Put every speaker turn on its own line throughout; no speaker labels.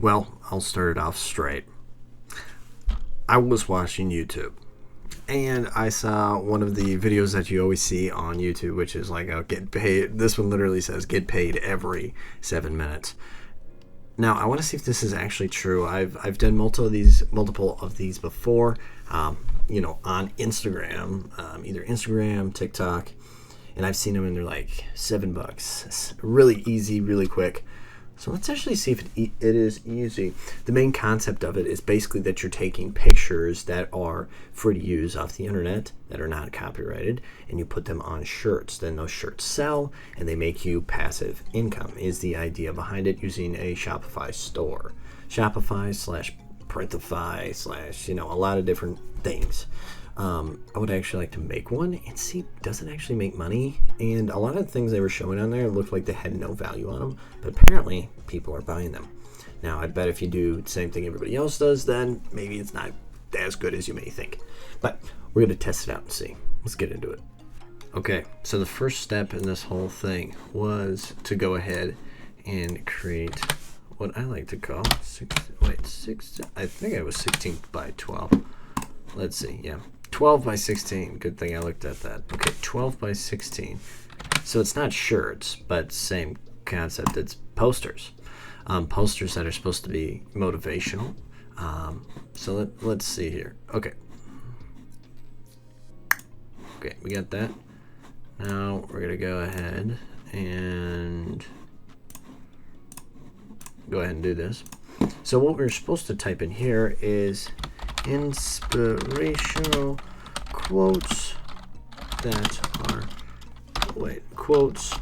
Well, I'll start it off straight. I was watching YouTube and I saw one of the videos that you always see on YouTube, which is like, oh, get paid. This one literally says get paid every 7 minutes. Now, I want to see if this is actually true. I've done multiple of these before, on Instagram, either Instagram, TikTok, and I've seen them and they're like $7. It's really easy, really quick. So let's actually see if it is easy. The main concept of it is basically that you're taking pictures that are free to use off the internet, that are not copyrighted, and you put them on shirts. Then those shirts sell, and they make you passive income, is the idea behind it, using a Shopify store. Shopify / Printify / a lot of different things. I would actually like to make one and see, does it actually make money? And a lot of the things they were showing on there looked like they had no value on them, but apparently people are buying them. Now, I bet if you do the same thing everybody else does, then maybe it's not as good as you may think. But we're going to test it out and see. Let's get into it. Okay, so the first step in this whole thing was to go ahead and create what I like to call I think it was 16 by 12. Let's see, yeah. 12 by 16. Good thing I looked at that. Okay, 12 by 16. So it's not shirts, but same concept. It's posters. Posters that are supposed to be motivational. So let's see here. Okay, we got that. Now we're going to go ahead and do this. So what we're supposed to type in here is inspirational quotes that are quotes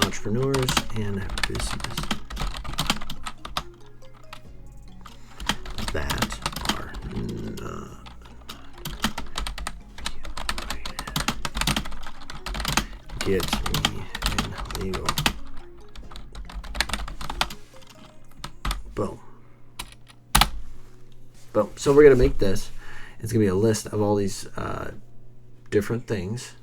entrepreneurs and business that are not get me in legal. Boom. So we're going to make this. It's going to be a list of all these different things.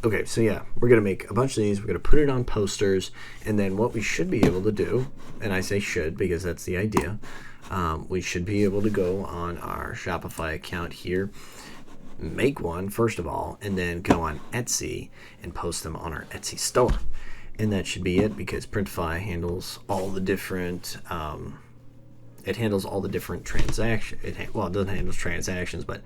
Okay, so yeah, we're going to make a bunch of these. We're going to put it on posters. And then what we should be able to do, and I say should because that's the idea, we should be able to go on our Shopify account here, make one first of all, and then go on Etsy and post them on our Etsy store. And that should be it, because Printify handles all the different transactions. It doesn't handle transactions, but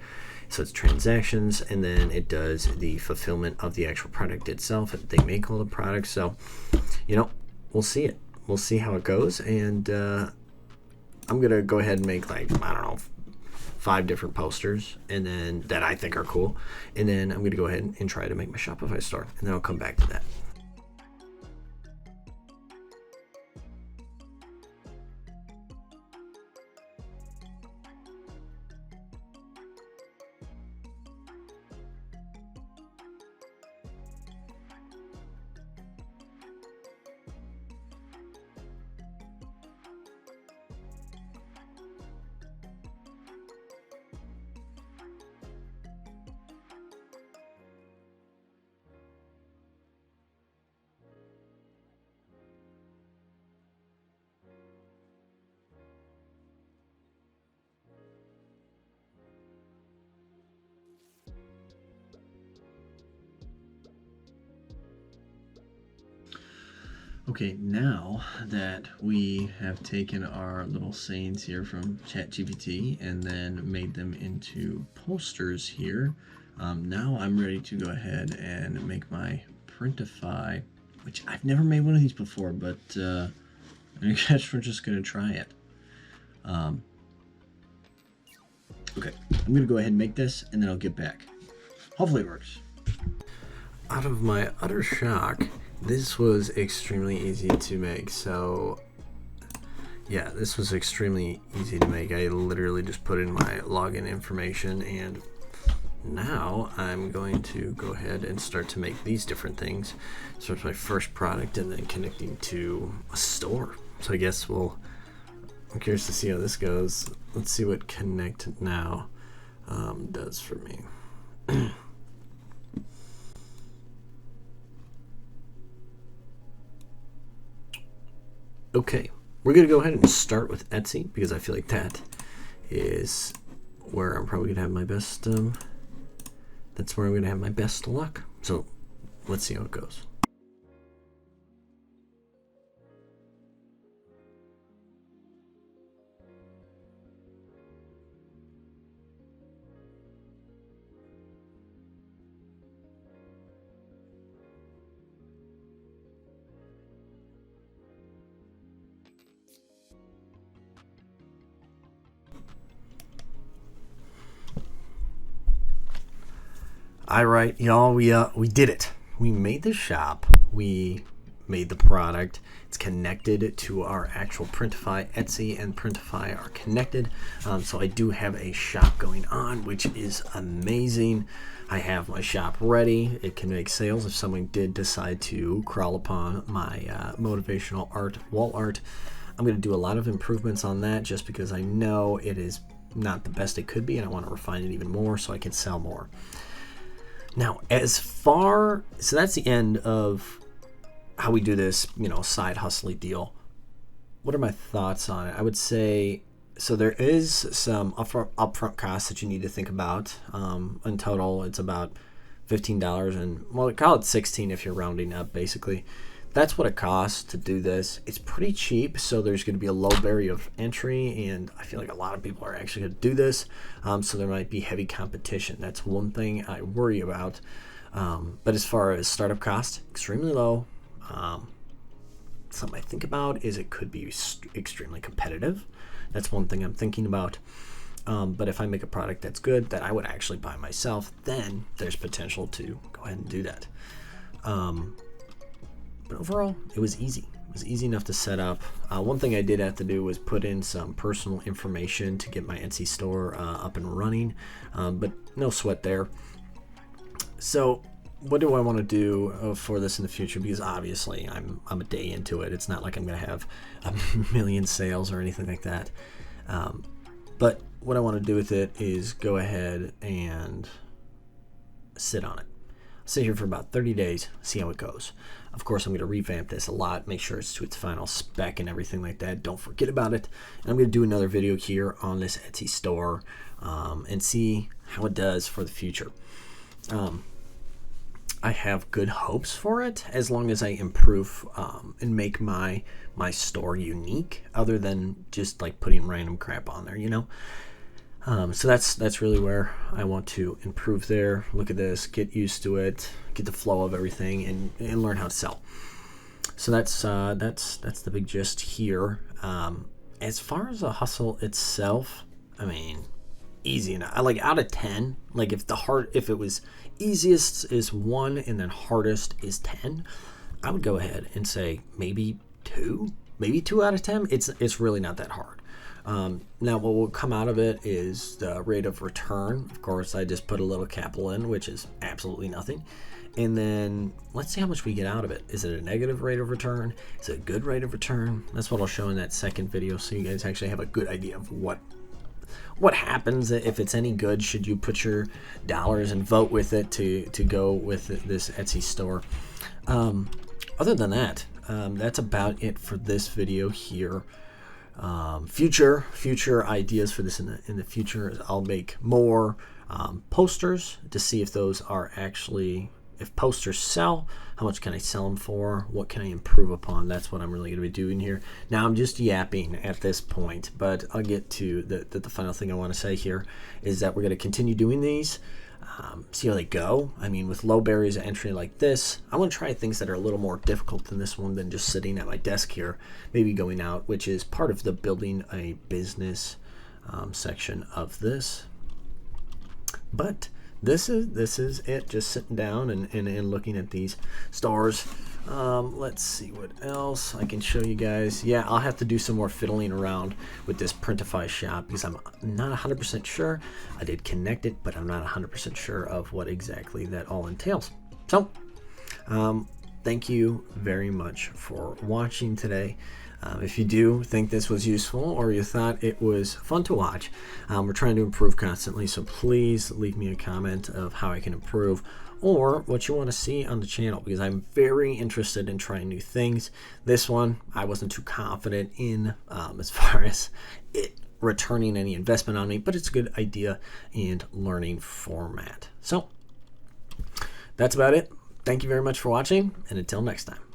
so it's transactions, and then it does the fulfillment of the actual product itself. They make all the products, so we'll see it. We'll see how it goes, and I'm gonna go ahead and make 5 different posters, and then that I think are cool, and then I'm gonna go ahead and try to make my Shopify store, and then I'll come back to that. Okay, now that we have taken our little sayings here from ChatGPT and then made them into posters here, now I'm ready to go ahead and make my Printify, which I've never made one of these before, but I guess we're just going to try it. Okay, I'm going to go ahead and make this, and then I'll get back. Hopefully it works. Out of my utter shock, this was extremely easy to make. So yeah, this was extremely easy to make. I literally just put in my login information, and now I'm going to go ahead and start to make these different things. So it's my first product, and then connecting to a store. So I guess I'm curious to see how this goes. Let's see what Connect Now does for me. Okay, we're going to go ahead and start with Etsy because I feel like that is where I'm probably going to have my best, that's where I'm going to have my best luck. So let's see how it goes. All right, y'all, we did it. We made the shop. We made the product. It's connected to our actual Printify. Etsy and Printify are connected. So I do have a shop going on, which is amazing. I have my shop ready. It can make sales if someone did decide to crawl upon my motivational art, wall art. I'm going to do a lot of improvements on that just because I know it is not the best it could be, and I want to refine it even more so I can sell more. Now, so that's the end of how we do this, side hustly deal. What are my thoughts on it? I would say, so there is some upfront costs that you need to think about. In total, it's about $15, and well, call it $16 if you're rounding up, basically. That's what it costs to do this. It's pretty cheap, so there's going to be a low barrier of entry, and I feel like a lot of people are actually going to do this, so there might be heavy competition. That's one thing I worry about. But as far as startup cost, extremely low. Something I think about is it could be extremely competitive. That's one thing I'm thinking about. But if I make a product that's good, that I would actually buy myself, then there's potential to go ahead and do that. But overall, it was easy. It was easy enough to set up. One thing I did have to do was put in some personal information to get my Etsy store up and running, but no sweat there. So what do I want to do for this in the future? Because obviously I'm a day into it. It's not like I'm going to have a million sales or anything like that. But what I want to do with it is go ahead and sit on it. Sit here for about 30 days, see how it goes. Of course, I'm going to revamp this a lot, make sure it's to its final spec and everything like that. Don't forget about it. And I'm going to do another video here on this Etsy store and see how it does for the future. I have good hopes for it as long as I improve and make my store unique, other than just like putting random crap on there, So that's really where I want to improve there. Look at this, get used to it, get the flow of everything, and learn how to sell. So that's the big gist here. As far as the hustle itself, I mean, easy enough. Like out of 10, like if it was easiest is 1 and then hardest is 10, I would go ahead and say maybe 2 out of 10. It's really not that hard. Now what will come out of it is the rate of return. Of course, I just put a little capital in, which is absolutely nothing. And then let's see how much we get out of it. Is it a negative rate of return? Is it a good rate of return? That's what I'll show in that second video, so you guys actually have a good idea of what happens. If it's any good, should you put your dollars and vote with it to go with this Etsy store. Other than that, that's about it for this video here. Future ideas for this in the future. I'll make more posters to see if those are actually, if posters sell, how much can I sell them for? What can I improve upon? That's what I'm really going to be doing here. Now I'm just yapping at this point, but I'll get to the final thing I want to say here is that we're going to continue doing these. See how they go. I mean, with low barriers of entry like this, I want to try things that are a little more difficult than this one, than just sitting at my desk here, maybe going out, which is part of the building a business section of this. But this is it, just sitting down and looking at these stores. Let's see what else I can show you guys. Yeah, I'll have to do some more fiddling around with this Printify shop because I'm not 100% sure. I did connect it, but I'm not 100% sure of what exactly that all entails. So, thank you very much for watching today. If you do think this was useful or you thought it was fun to watch, we're trying to improve constantly, so please leave me a comment of how I can improve, or what you want to see on the channel, because I'm very interested in trying new things. This one, I wasn't too confident in as far as it returning any investment on me, but it's a good idea and learning format. So that's about it. Thank you very much for watching, and until next time.